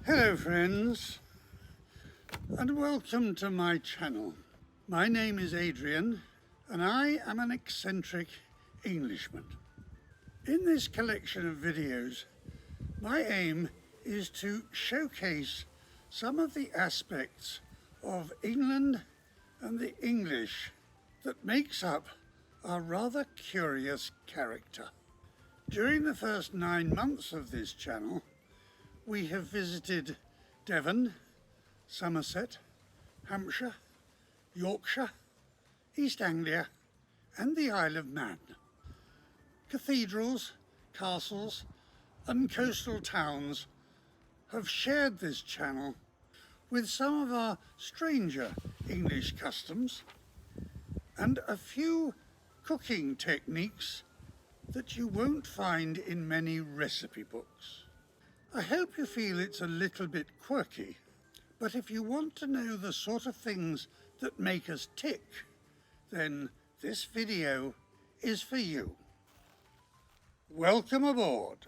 Hello friends, and welcome to my channel. My name is Adrian, and I am an eccentric Englishman. In this collection of videos, my aim is to showcase some of the aspects of England and the English that makes up our rather curious character. During the first 9 months of this channel, we have visited Devon, Somerset, Hampshire, Yorkshire, East Anglia and the Isle of Man. Cathedrals, castles and coastal towns have shared this channel with some of our stranger English customs and a few cooking techniques that you won't find in many recipe books. I hope you feel it's a little bit quirky, but if you want to know the sort of things that make us tick, then this video is for you. Welcome aboard.